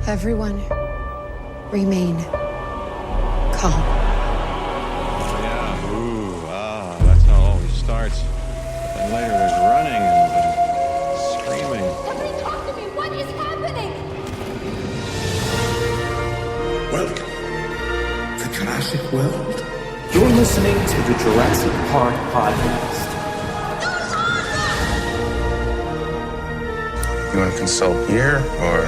Everyone, remain calm. Yeah, that's how it always starts. But then later there's running and screaming. Somebody talk to me! What is happening? Welcome to Jurassic World. You're listening to the Jurassic Park podcast. You want to consult here or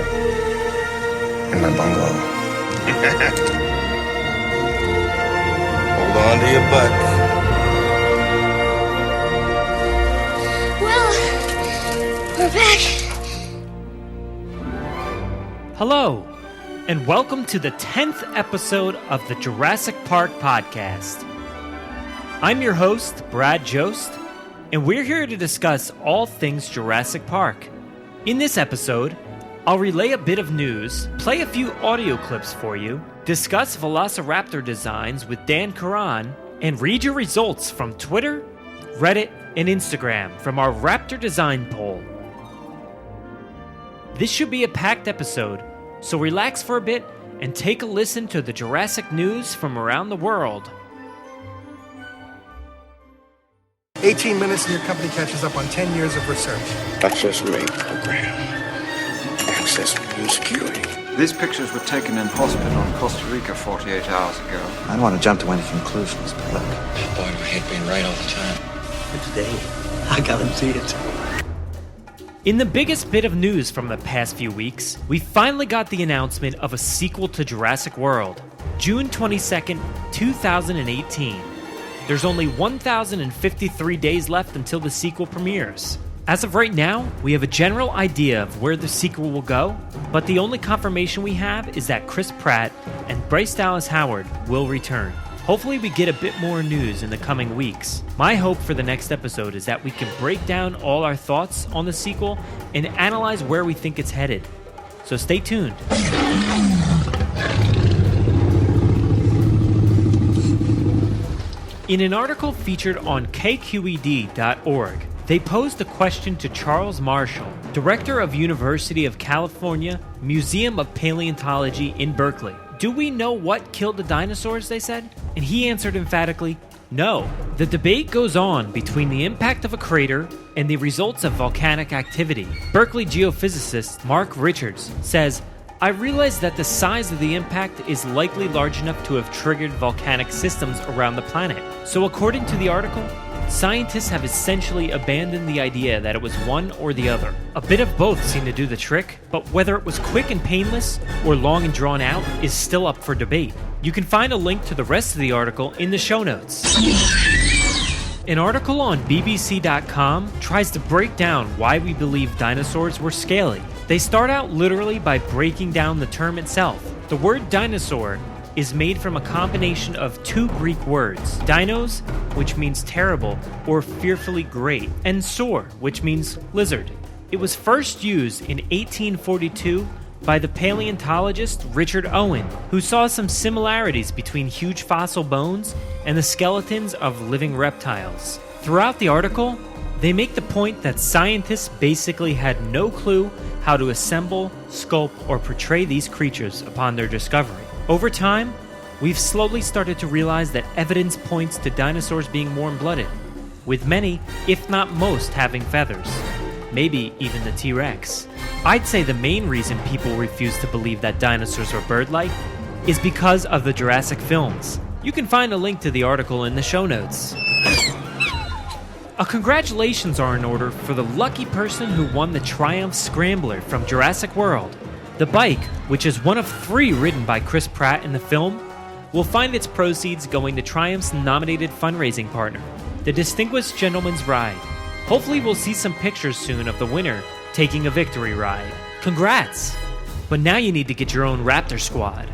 in my bungalow? Hold on to your butt. Well, we're back. Hello, and welcome to the 10th episode of the Jurassic Park podcast. I'm your host, Brad Jost, and we're here to discuss all things Jurassic Park. In this episode, I'll relay a bit of news, play a few audio clips for you, discuss Velociraptor designs with Dan Caron, and read your results from Twitter, Reddit, and Instagram from our Raptor design poll. This should be a packed episode, so relax for a bit and take a listen to the Jurassic news from around the world. 18 minutes and your company catches up on 10 years of research. Access main program. Access new security. These pictures were taken in hospital in Costa Rica 48 hours ago. I don't want to jump to any conclusions, but look. Boy, I hate being right all the time. It's Dave. I guarantee it. In the biggest bit of news from the past few weeks, we finally got the announcement of a sequel to Jurassic World, June 22nd, 2018. There's only 1,053 days left until the sequel premieres. As of right now, we have a general idea of where the sequel will go, but the only confirmation we have is that Chris Pratt and Bryce Dallas Howard will return. Hopefully we get a bit more news in the coming weeks. My hope for the next episode is that we can break down all our thoughts on the sequel and analyze where we think it's headed. So stay tuned. In an article featured on kqed.org, they posed a question to Charles Marshall, director of University of California Museum of Paleontology in Berkeley. Do we know what killed the dinosaurs, they said? And he answered emphatically, no. The debate goes on between the impact of a crater and the results of volcanic activity. Berkeley geophysicist Mark Richards says, I realize that the size of the impact is likely large enough to have triggered volcanic systems around the planet. So according to the article, scientists have essentially abandoned the idea that it was one or the other. A bit of both seemed to do the trick, but whether it was quick and painless or long and drawn out is still up for debate. You can find a link to the rest of the article in the show notes. An article on BBC.com tries to break down why we believe dinosaurs were scaly. They start out literally by breaking down the term itself. The word dinosaur is made from a combination of two Greek words, dinos, which means terrible or fearfully great, and saur, which means lizard. It was first used in 1842 by the paleontologist Richard Owen, who saw some similarities between huge fossil bones and the skeletons of living reptiles. Throughout the article, they make the point that scientists basically had no clue how to assemble, sculpt, or portray these creatures upon their discovery. Over time, we've slowly started to realize that evidence points to dinosaurs being warm-blooded, with many, if not most, having feathers. Maybe even the T-Rex. I'd say the main reason people refuse to believe that dinosaurs were bird-like is because of the Jurassic films. You can find a link to the article in the show notes. A congratulations are in order for the lucky person who won the Triumph Scrambler from Jurassic World. The bike, which is one of 3 ridden by Chris Pratt in the film, will find its proceeds going to Triumph's nominated fundraising partner, the Distinguished Gentleman's Ride. Hopefully we'll see some pictures soon of the winner taking a victory ride. Congrats! But now you need to get your own Raptor squad.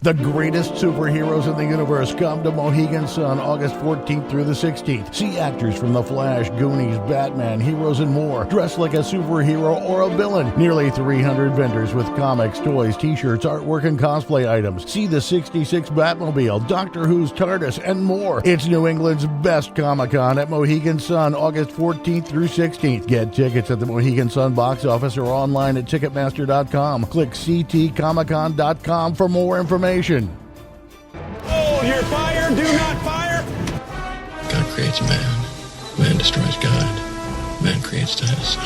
The greatest superheroes in the universe come to Mohegan Sun August 14th through the 16th. See actors from The Flash, Goonies, Batman, Heroes, and more dressed like a superhero or a villain. Nearly 300 vendors with comics, toys, t-shirts, artwork, and cosplay items. See the 66 Batmobile, Doctor Who's TARDIS, and more. It's New England's best Comic-Con at Mohegan Sun August 14th through 16th. Get tickets at the Mohegan Sun box office or online at Ticketmaster.com. Click ctcomiccon.com for more information. Hold your fire, do not fire! God creates man. Man destroys God. Man creates dinosaurs.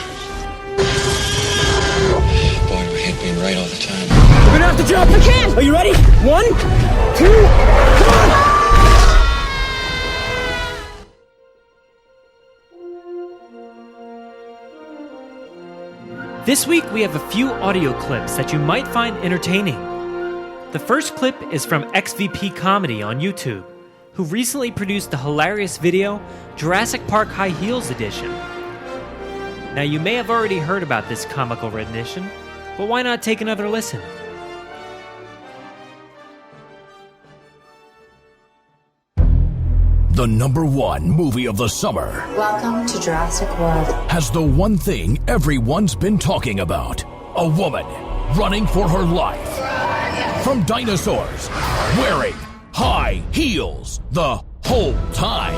Boy, I hate being right all the time. We're gonna have to jump! I can! Are you ready? 1, 2, come on! This week we have a few audio clips that you might find entertaining. The first clip is from XVP Comedy on YouTube, who recently produced the hilarious video Jurassic Park High Heels Edition. Now you may have already heard about this comical rendition, but why not take another listen? The #1 movie of the summer. Welcome to Jurassic World. Has the one thing everyone's been talking about. A woman running for her life. From dinosaurs, wearing high heels the whole time.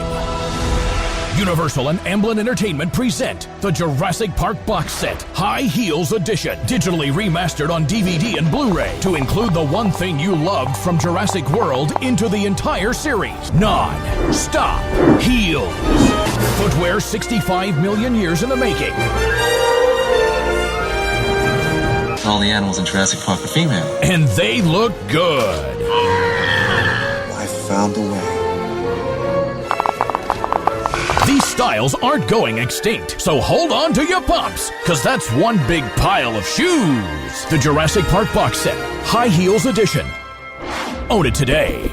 Universal and Amblin Entertainment present the Jurassic Park box set, High Heels Edition, digitally remastered on DVD and Blu-ray to include the one thing you loved from Jurassic World into the entire series. Non-stop heels. Footwear 65 million years in the making. All the animals in Jurassic Park are female. And they look good. I found a way. These styles aren't going extinct, so hold on to your pumps, because that's one big pile of shoes. The Jurassic Park box set, High Heels Edition. Own it today.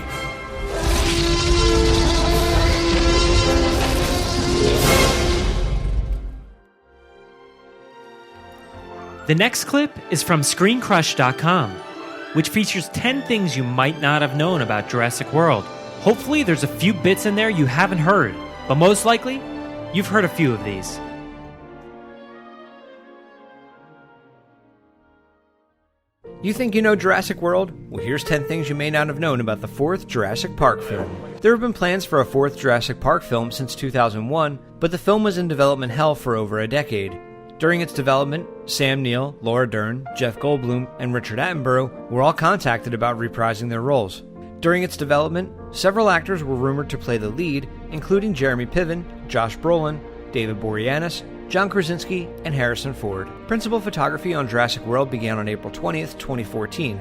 The next clip is from ScreenCrush.com, which features 10 things you might not have known about Jurassic World. Hopefully there's a few bits in there you haven't heard, but most likely, you've heard a few of these. You think you know Jurassic World? Well, here's 10 things you may not have known about the 4th Jurassic Park film. There have been plans for a 4th Jurassic Park film since 2001, but the film was in development hell for over a decade. During its development, Sam Neill, Laura Dern, Jeff Goldblum, and Richard Attenborough were all contacted about reprising their roles. During its development, several actors were rumored to play the lead, including Jeremy Piven, Josh Brolin, David Boreanaz, John Krasinski, and Harrison Ford. Principal photography on Jurassic World began on April 20th, 2014.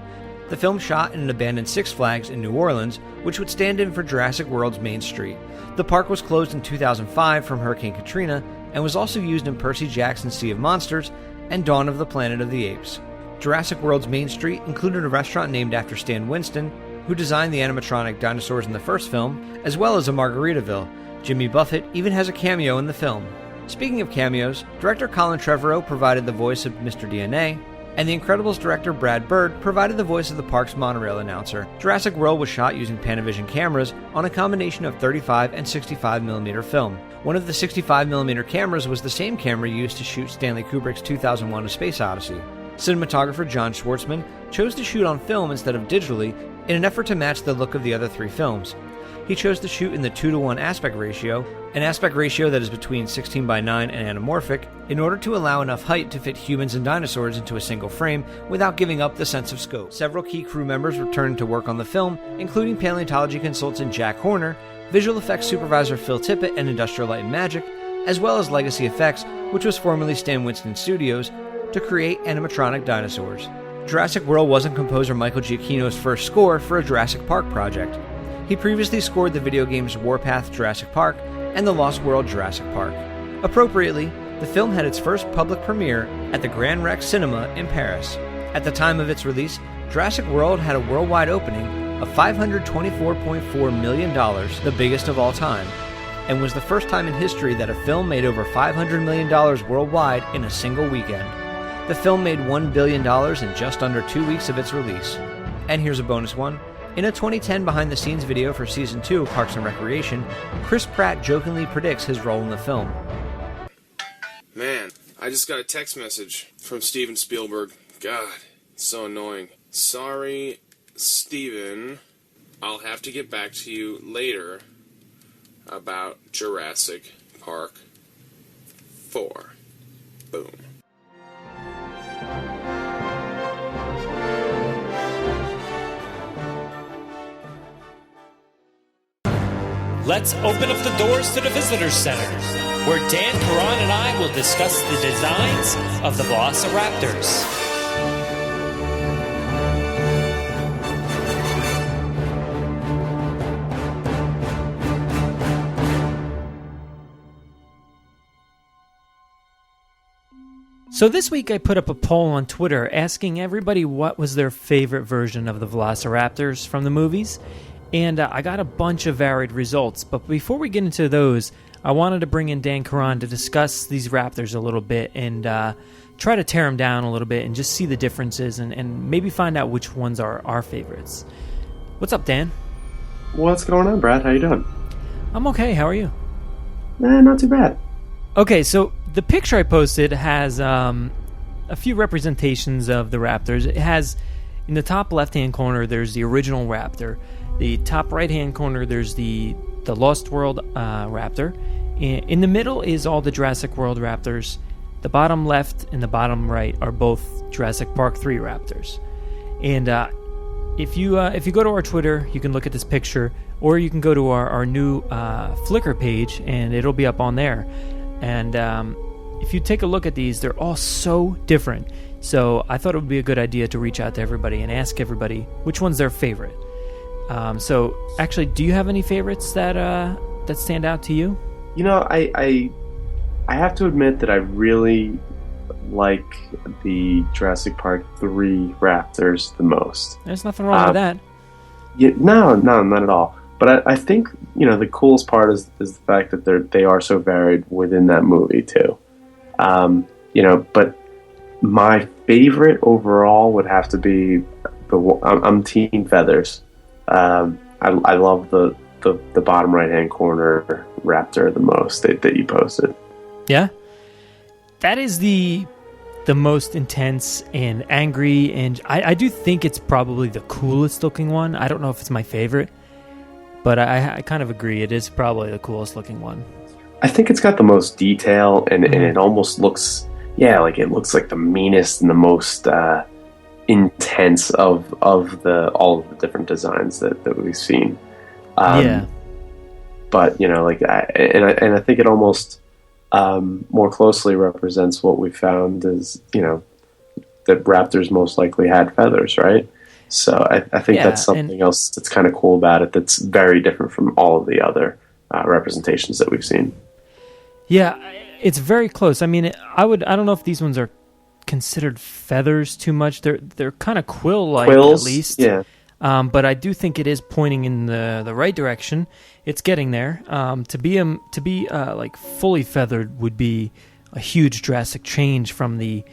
The film shot in an abandoned Six Flags in New Orleans, which would stand in for Jurassic World's Main Street. The park was closed in 2005 from Hurricane Katrina, and was also used in Percy Jackson's Sea of Monsters and Dawn of the Planet of the Apes. Jurassic World's Main Street included a restaurant named after Stan Winston, who designed the animatronic dinosaurs in the first film, as well as a Margaritaville. Jimmy Buffett even has a cameo in the film. Speaking of cameos, director Colin Trevorrow provided the voice of Mr. DNA, and The Incredibles director Brad Bird provided the voice of the park's monorail announcer. Jurassic World was shot using Panavision cameras on a combination of 35 and 65mm film. One of the 65mm cameras was the same camera used to shoot Stanley Kubrick's 2001: A Space Odyssey. Cinematographer John Schwartzman chose to shoot on film instead of digitally in an effort to match the look of the other three films. He chose to shoot in the 2:1 aspect ratio, an aspect ratio that is between 16:9 and anamorphic, in order to allow enough height to fit humans and dinosaurs into a single frame without giving up the sense of scope. Several key crew members returned to work on the film, including paleontology consultant Jack Horner, visual effects supervisor Phil Tippett and Industrial Light and Magic, as well as Legacy Effects, which was formerly Stan Winston Studios, to create animatronic dinosaurs. Jurassic World wasn't composer Michael Giacchino's first score for a Jurassic Park project. He previously scored the video games Warpath Jurassic Park and The Lost World Jurassic Park. Appropriately, the film had its first public premiere at the Grand Rex Cinema in Paris. At the time of its release, Jurassic World had a worldwide opening of $524.4 million, the biggest of all time, and was the first time in history that a film made over $500 million worldwide in a single weekend. The film made $1 billion in just under 2 weeks of its release. And here's a bonus one. In a 2010 behind-the-scenes video for Season 2 of Parks and Recreation, Chris Pratt jokingly predicts his role in the film. Man, I just got a text message from Steven Spielberg. God, it's so annoying. Sorry, Steven. I'll have to get back to you later about Jurassic Park 4. Boom. Let's open up the doors to the Visitor Center, where Dan Caron and I will discuss the designs of the Velociraptors. So this week I put up a poll on Twitter asking everybody what was their favorite version of the Velociraptors from the movies. And I got a bunch of varied results, but before we get into those, I wanted to bring in Dan Caron to discuss these raptors a little bit and try to tear them down a little bit and just see the differences and maybe find out which ones are our favorites. What's up, Dan? What's going on, Brad? How you doing? I'm okay. How are you? Not too bad. Okay, so the picture I posted has a few representations of the raptors. It has, in the top left-hand corner, there's the original raptor. The top right-hand corner, there's the Lost World raptor. In the middle is all the Jurassic World raptors. The bottom left and the bottom right are both Jurassic Park 3 raptors. And if you go to our Twitter, you can look at this picture, or you can go to our new Flickr page, and it'll be up on there. And if you take a look at these, they're all so different. So I thought it would be a good idea to reach out to everybody and ask everybody which one's their favorite. So, actually, do you have any favorites that stand out to you? You know, I have to admit that I really like the Jurassic Park 3 Raptors the most. There's nothing wrong with that. Yeah, no, not at all. But I think, you know, the coolest part is the fact that they are so varied within that movie, too. You know, but my favorite overall would have to be I'm Team Feathers. I love the bottom right hand corner raptor the most that you posted. Yeah, that is the most intense and angry, and I do think it's probably the coolest looking one. I don't know if it's my favorite, but I kind of agree. It is probably the coolest looking one. I think it's got the most detail, and it almost looks, like it looks like the meanest and the most intense of all of the different designs that we've seen. But you know, like, I think it almost more closely represents what we found is, you know, that raptors most likely had feathers, right? So I think that's something else that's kind of cool about it. That's very different from all of the other representations that we've seen. Yeah, it's very close. I mean, I don't know if these ones are considered feathers too much. They're kind of quill-like, Quills, at least. yeah. But I do think it is pointing in the right direction. It's getting there. To be like fully feathered would be a huge drastic change from the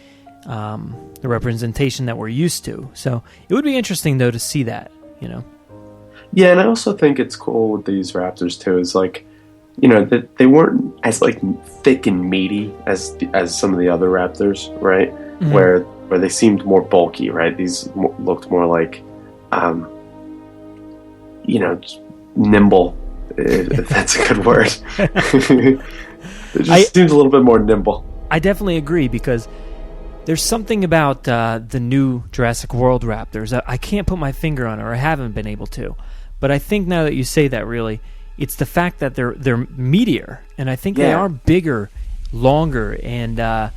representation that we're used to. So it would be interesting though to see that, you know. Yeah, and I also think it's cool with these raptors too. Is like, you know, that they weren't as like thick and meaty as some of the other raptors, right? Mm-hmm. Where they seemed more bulky, right? These looked more like, you know, nimble, if that's a good word. It just seems a little bit more nimble. I definitely agree, because there's something about the new Jurassic World raptors. I can't put my finger on it, or I haven't been able to. But I think now that you say that, really, it's the fact that they're meatier, and I think they are bigger, longer, and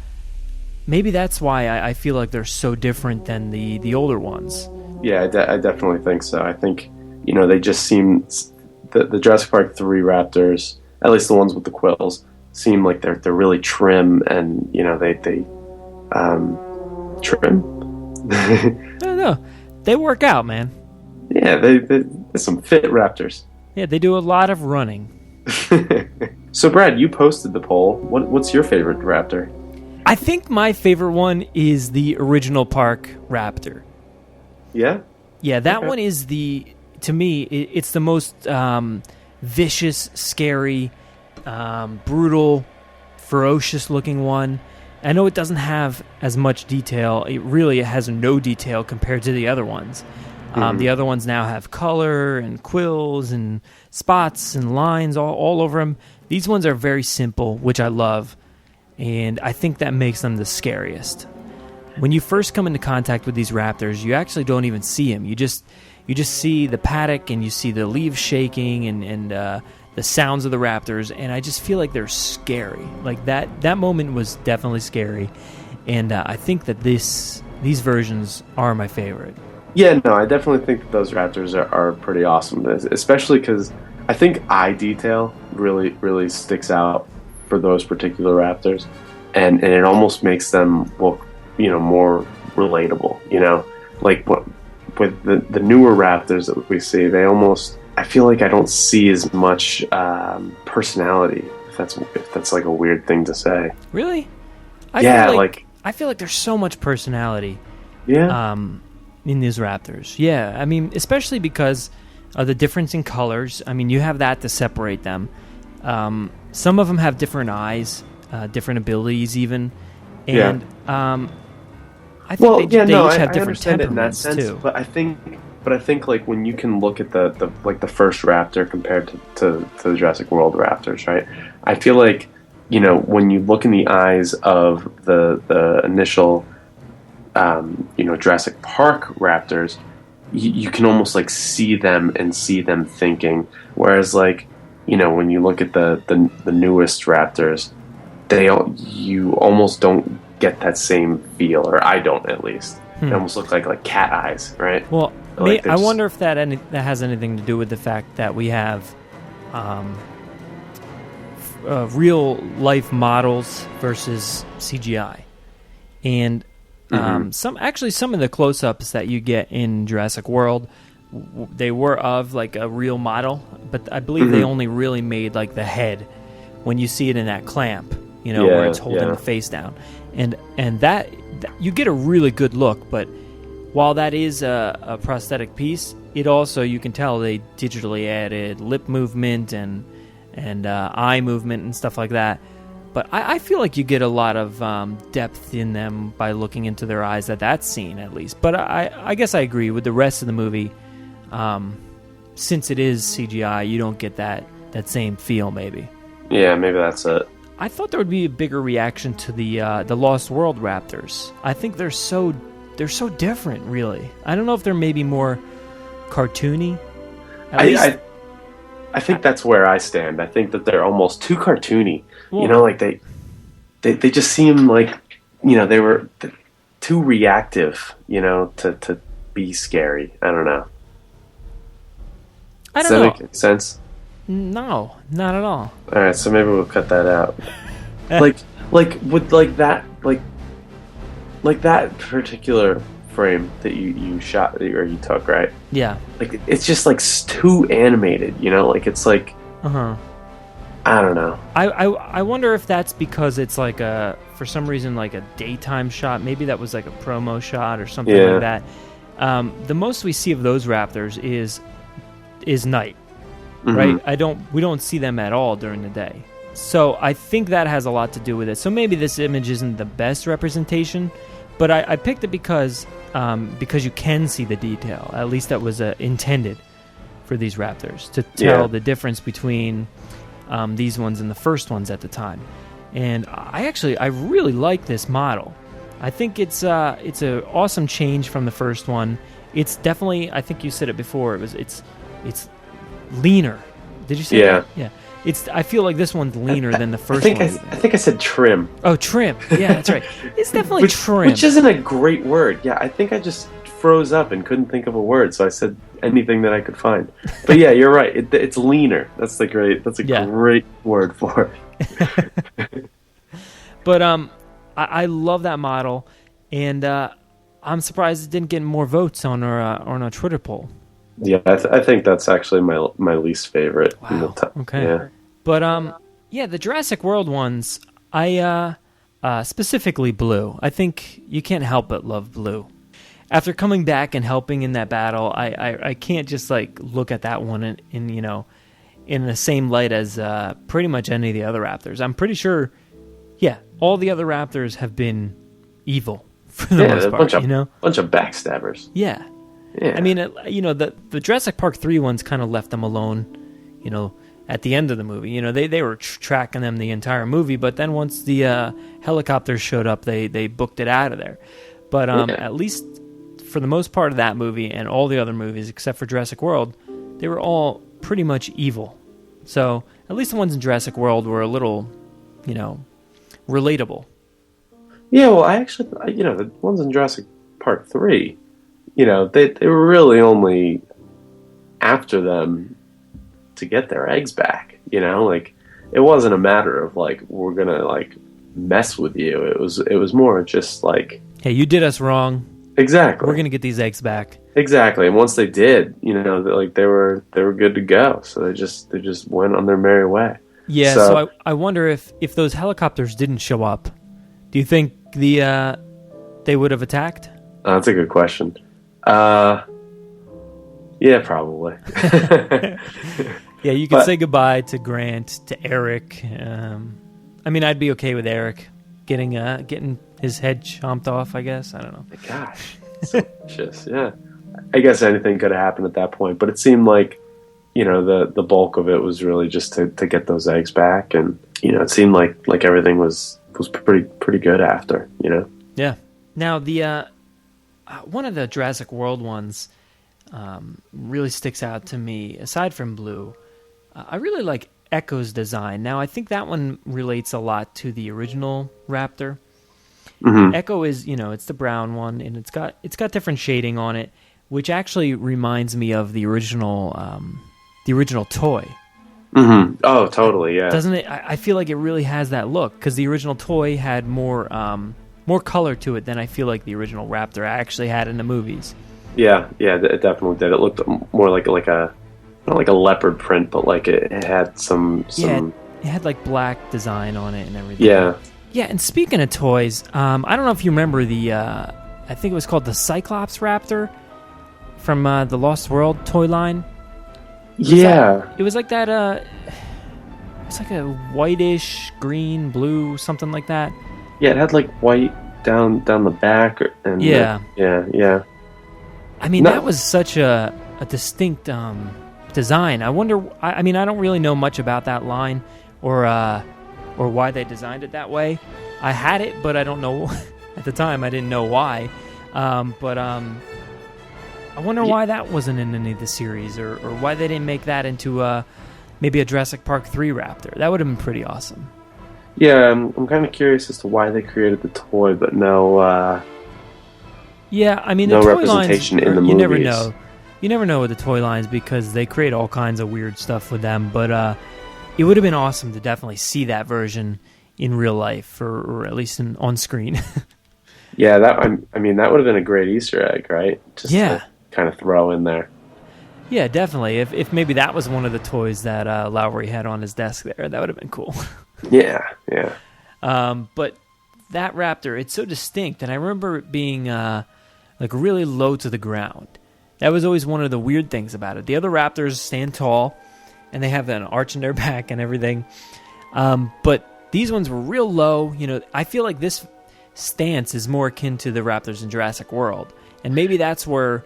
maybe that's why I feel like they're so different than the older ones. Yeah, I definitely think so. I think, you know, they just seem, the Jurassic Park 3 raptors, at least the ones with the quills, seem like they're really trim, and, you know, they trim. I don't know. They work out, man. Yeah, they're some fit raptors. Yeah, they do a lot of running. So, Brad, you posted the poll. What's your favorite raptor? I think my favorite one is the original park raptor. Yeah? Yeah, that one is to to me, it's the most vicious, scary, brutal, ferocious-looking one. I know it doesn't have as much detail. It has no detail compared to the other ones. The other ones now have color and quills and spots and lines all over them. These ones are very simple, which I love, and I think that makes them the scariest. When you first come into contact with these raptors, you actually don't even see them. You just see the paddock and you see the leaves shaking and the sounds of the raptors, and I just feel like they're scary. Like that moment was definitely scary, and I think that these versions are my favorite. Yeah, no, I definitely think that those raptors are pretty awesome, especially because I think eye detail really, really sticks out for those particular raptors, and it almost makes them look, more relatable, like with the newer raptors that we see, I feel like I don't see as much personality, if that's like a weird thing to say. Really? I feel like there's so much personality. Yeah. In these raptors. Yeah, I mean, especially because of the difference in colors. I mean, you have that to separate them. Some of them have different eyes, different abilities even. And I think they each have different temperaments too. But I think like when you can look at the first raptor compared to the Jurassic World raptors, right? I feel like, when you look in the eyes of the initial Jurassic Park raptors, you can almost like see them and see them thinking. Whereas like, when you look at the newest raptors, you almost don't get that same feel, or I don't at least. They almost look like cat eyes, right? Well, I wonder if that has anything to do with the fact that we have real life models versus CGI, and some of the close-ups that you get in Jurassic World, they were of like a real model, but I believe they only really made like the head when you see it in that clamp, where it's holding the face down, and that you get a really good look. But while that is a prosthetic piece, it also, you can tell they digitally added lip movement and eye movement and stuff like that. But I feel like you get a lot of depth in them by looking into their eyes at that scene, at least. But I guess I agree with the rest of the movie. Since it is CGI, you don't get that same feel, maybe. Yeah, maybe that's it. I thought there would be a bigger reaction to the Lost World raptors. I think they're so different, really. I don't know if they're maybe more cartoony. I think that's where I stand. I think that they're almost too cartoony. Well, like they just seem like, they were too reactive, to be scary. I don't know. Does that make sense? No, not at all. All right, so maybe we'll cut that out. like with that particular frame that you shot or you took, right? Yeah. Like it's just like too animated, like it's like I don't know. I wonder if that's because it's like for some reason like a daytime shot. Maybe that was like a promo shot or something like that. The most we see of those raptors is night, right? We don't see them at all during the day. So I think that has a lot to do with it. So maybe this image isn't the best representation, but I picked it because you can see the detail. At least that was intended for these raptors, to tell the difference between these ones and the first ones at the time. And I really like this model. I think it's an awesome change from the first one. It's definitely, I think you said it before, it's leaner. Did you say that? Yeah. I feel like this one's leaner than the first one. I think I said trim. Oh, trim. Yeah, that's right. It's definitely trim. Which isn't a great word. Yeah, I think I just froze up and couldn't think of a word, so I said anything that I could find. But yeah, you're right. It's leaner. That's a great word for it. But I love that model, and I'm surprised it didn't get more votes on our Twitter poll. Yeah, I think that's actually my least favorite. Wow. Okay. Yeah. But the Jurassic World ones, I specifically Blue. I think you can't help but love Blue. after coming back and helping in that battle, I can't just like look at that one in you know, in the same light as pretty much any of the other Raptors. I'm pretty sure, yeah, all the other Raptors have been evil for the most part. Bunch of backstabbers. Yeah. I mean, you know, the Jurassic Park 3 ones kind of left them alone, you know, at the end of the movie. You know, they were tracking them the entire movie, but then once the helicopters showed up, they booked it out of there. But at least for the most part of that movie and all the other movies, except for Jurassic World, they were all pretty much evil. So at least the ones in Jurassic World were a little, you know, relatable. Yeah, well, I actually, you know, the ones in Jurassic Park 3, you know, they were really only after them to get their eggs back, you know? Like, it wasn't a matter of, like, we're gonna, like, mess with you. It was more just, like... Hey, you did us wrong. Exactly. We're gonna get these eggs back. Exactly, and once they did, you know, like, they were good to go, so they just went on their merry way. Yeah, so I wonder if those helicopters didn't show up, do you think they would have attacked? That's a good question. Yeah, probably. Yeah, you could say goodbye to Grant, to Eric. I mean, I'd be okay with Eric getting his head chomped off, I guess. I don't know. My gosh, so vicious. Yeah, I guess anything could have happened at that point, but it seemed like, you know, the bulk of it was really just to get those eggs back, and you know, it seemed like everything was pretty good after, you know. Yeah. Now the one of the Jurassic World ones really sticks out to me. Aside from Blue, I really like Echo's design. Now I think that one relates a lot to the original Raptor. Mm-hmm. Echo is, you know, it's the brown one, and it's got different shading on it, which actually reminds me of the original toy. Mm-hmm. Oh, totally. Yeah. Doesn't it? I feel like it really has that look because the original toy had more color to it than I feel like the original Raptor actually had in the movies. Yeah, it definitely did. It looked more like a not like a leopard print, but like it had some. Yeah, it had like black design on it and everything. Yeah. Yeah, and speaking of toys, I don't know if you remember I think it was called the Cyclops Raptor from the Lost World toy line. It was like that. It's like a whitish, green, blue, something like that. Yeah, it had like white down the back, and yeah. I mean, that was such a distinct design. I wonder. I mean, I don't really know much about that line, or why they designed it that way. I had it, but I don't know. At the time, I didn't know why. I wonder why that wasn't in any of the series, or why they didn't make that into maybe a Jurassic Park 3 Raptor. That would have been pretty awesome. Yeah, I'm kind of curious as to why they created the toy, but no. Yeah, I mean, no the toy representation lines, in the you movies. never know. You never know with the toy lines because they create all kinds of weird stuff with them. But it would have been awesome to definitely see that version in real life, or at least on screen. Yeah, I mean, that would have been a great Easter egg, right? Just to kind of throw in there. Yeah, definitely. If maybe that was one of the toys that Lowry had on his desk there, that would have been cool. Yeah. But that Raptor, it's so distinct, and I remember it being like really low to the ground. That was always one of the weird things about it. The other Raptors stand tall, and they have an arch in their back and everything. But these ones were real low. You know, I feel like this stance is more akin to the Raptors in Jurassic World, and maybe that's where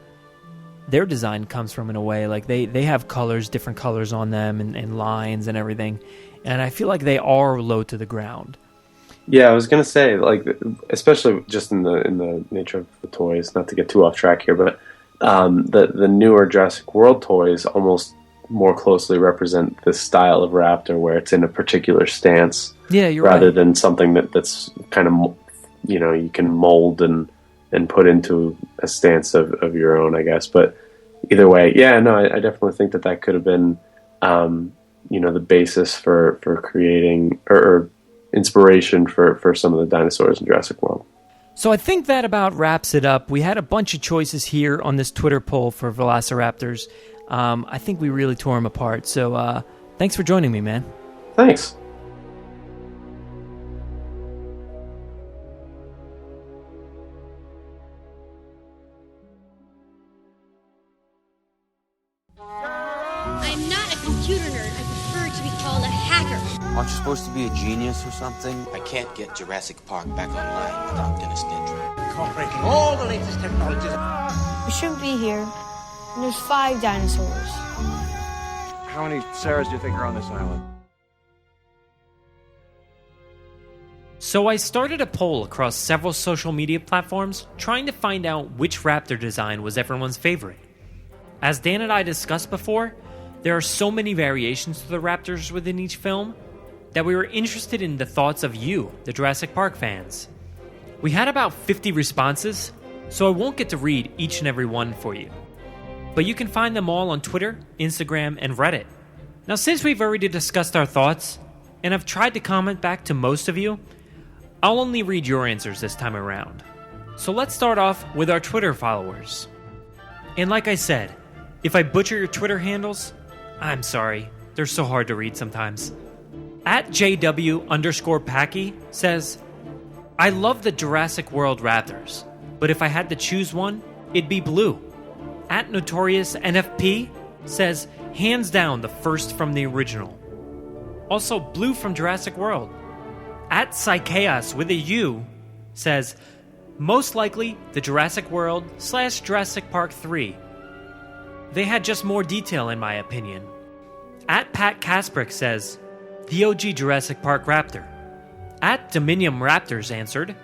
their design comes from in a way. Like they have different colors on them, and lines and everything. And I feel like they are low to the ground. Yeah, I was gonna say, like, especially just in the nature of the toys, not to get too off track here, but the newer Jurassic World toys almost more closely represent this style of Raptor, where it's in a particular stance. Yeah, you're rather right. than something that's kind of, you know, you can mold and put into a stance of your own, I guess. But either way, yeah, no, I definitely think that could have been, you know, the basis for creating or inspiration for some of the dinosaurs in Jurassic World. So I think that about wraps it up. We had a bunch of choices here on this Twitter poll for Velociraptors. I think we really tore them apart. So thanks for joining me, man. Thanks. I'm not a computer nerd. I prefer to be called a hacker. Aren't you supposed to be a genius or something? I can't get Jurassic Park back online without Dennis Nedry. Incorporating all the latest technologies. We shouldn't be here. And there's 5 dinosaurs. How many Sarahs do you think are on this island? So I started a poll across several social media platforms trying to find out which raptor design was everyone's favorite. As Dan and I discussed before, there are so many variations to the raptors within each film that we were interested in the thoughts of you, the Jurassic Park fans. We had about 50 responses, so I won't get to read each and every one for you. But you can find them all on Twitter, Instagram, and Reddit. Now, since we've already discussed our thoughts, and I've tried to comment back to most of you, I'll only read your answers this time around. So let's start off with our Twitter followers. And like I said, if I butcher your Twitter handles, I'm sorry. They're so hard to read sometimes. @JW_Packy says, I love the Jurassic World Raptors, but if I had to choose one, it'd be Blue. @NotoriousNFP says, hands down the first from the original. Also, Blue from Jurassic World. @Psychaos with a U says, most likely the Jurassic World / Jurassic Park 3. They had just more detail in my opinion. @Pat Kasprick says, the OG Jurassic Park Raptor. @Dominium Raptors answered,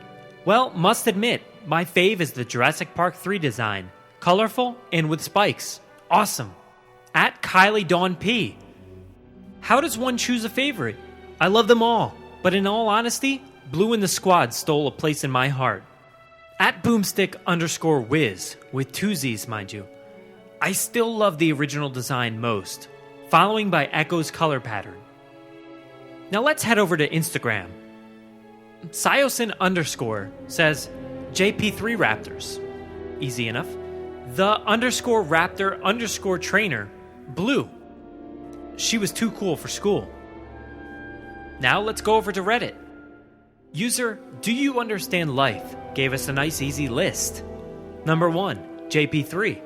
well, must admit, my fave is the Jurassic Park 3 design. Colorful and with spikes. Awesome. @Kylie Dawn P. How does one choose a favorite? I love them all, but in all honesty, Blue in the Squad stole a place in my heart. @Boomstick_Wiz, with 2 Z's, mind you. I still love the original design most, following by Echo's color pattern. Now let's head over to Instagram. Siosin_ says, JP3 Raptors. Easy enough. The _Raptor_trainer, Blue. She was too cool for school. Now let's go over to Reddit. User Do You Understand Life gave us a nice easy list. Number 1, JP3.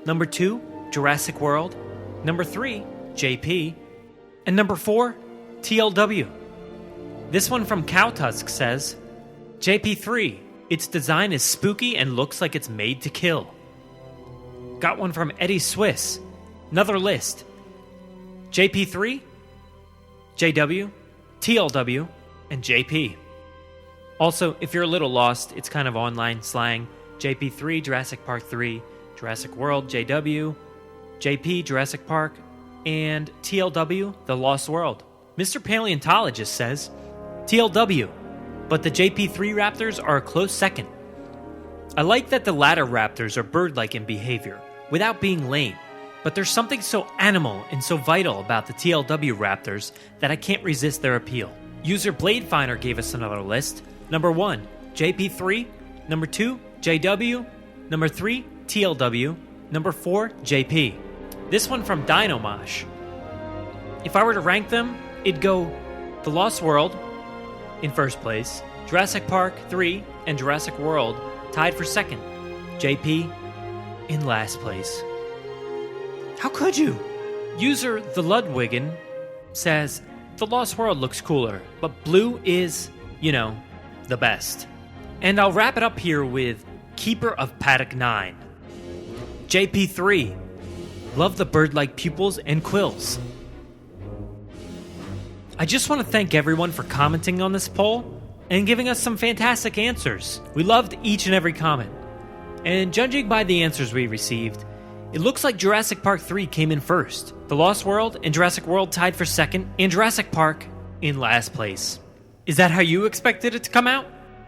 Number 2, Jurassic World. Number 3, JP. And number 4, TLW. This one from Cowtusk says, JP3, its design is spooky and looks like it's made to kill. Got one from Eddie Swiss. Another list. JP3, JW, TLW, and JP. Also, if you're a little lost, it's kind of online slang. JP3, Jurassic Park 3, Jurassic World, JW, JP, Jurassic Park, and TLW, The Lost World. Mr. Paleontologist says, TLW, but the JP3 Raptors are a close second. I like that the latter Raptors are bird-like in behavior, without being lame, but there's something so animal and so vital about the TLW Raptors that I can't resist their appeal. User Bladefinder gave us another list. Number 1, JP3. Number 2, JW. Number 3, TLW. Number 4, JP. This one from Dinomosh. If I were to rank them, it'd go The Lost World in first place, Jurassic Park 3 and Jurassic World tied for second, JP in last place. How could you? User The Ludwigan says, The Lost World looks cooler, but Blue is, the best. And I'll wrap it up here with Keeper of Paddock 9. JP3, love the bird-like pupils and quills. I just want to thank everyone for commenting on this poll and giving us some fantastic answers. We loved each and every comment. And judging by the answers we received, it looks like Jurassic Park 3 came in first, The Lost World and Jurassic World tied for second, and Jurassic Park in last place. Is that how you expected it to come out?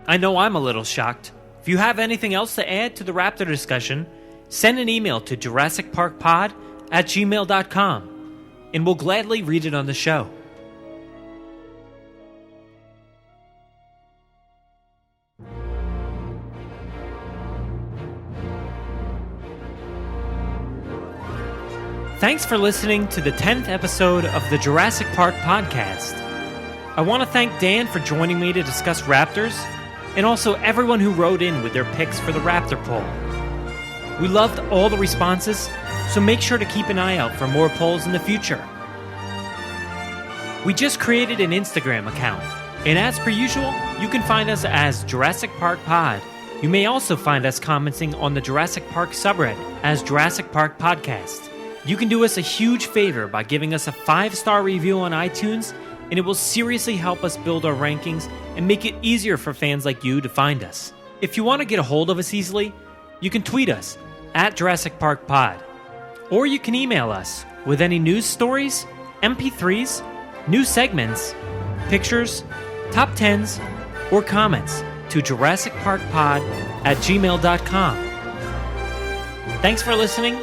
I know I'm a little shocked. If you have anything else to add to the Raptor discussion, send an email to JurassicParkPod@gmail.com, and we'll gladly read it on the show. Thanks for listening to the 10th episode of the Jurassic Park podcast. I want to thank Dan for joining me to discuss Raptors, and also everyone who wrote in with their picks for the Raptor poll. We loved all the responses, so make sure to keep an eye out for more polls in the future. We just created an Instagram account, and as per usual, you can find us as Jurassic Park Pod. You may also find us commenting on the Jurassic Park subreddit as Jurassic Park Podcast. You can do us a huge favor by giving us a 5-star review on iTunes, and it will seriously help us build our rankings and make it easier for fans like you to find us. If you want to get a hold of us easily, you can tweet us at Jurassic Park Pod, or you can email us with any news stories, MP3s, new segments, pictures, top 10s, or comments to JurassicParkPod@gmail.com. Thanks for listening,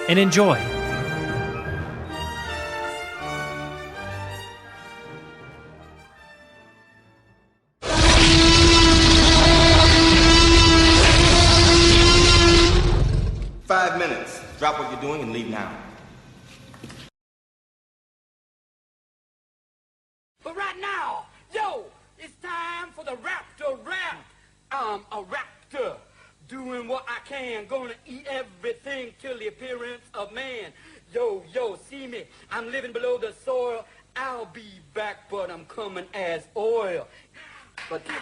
and enjoy. Drop what you're doing and leave now. But right now, yo, it's time for the Raptor rap. I'm a raptor, doing what I can, gonna eat everything till the appearance of man. Yo, see me, I'm living below the soil. I'll be back, but I'm coming as oil. But this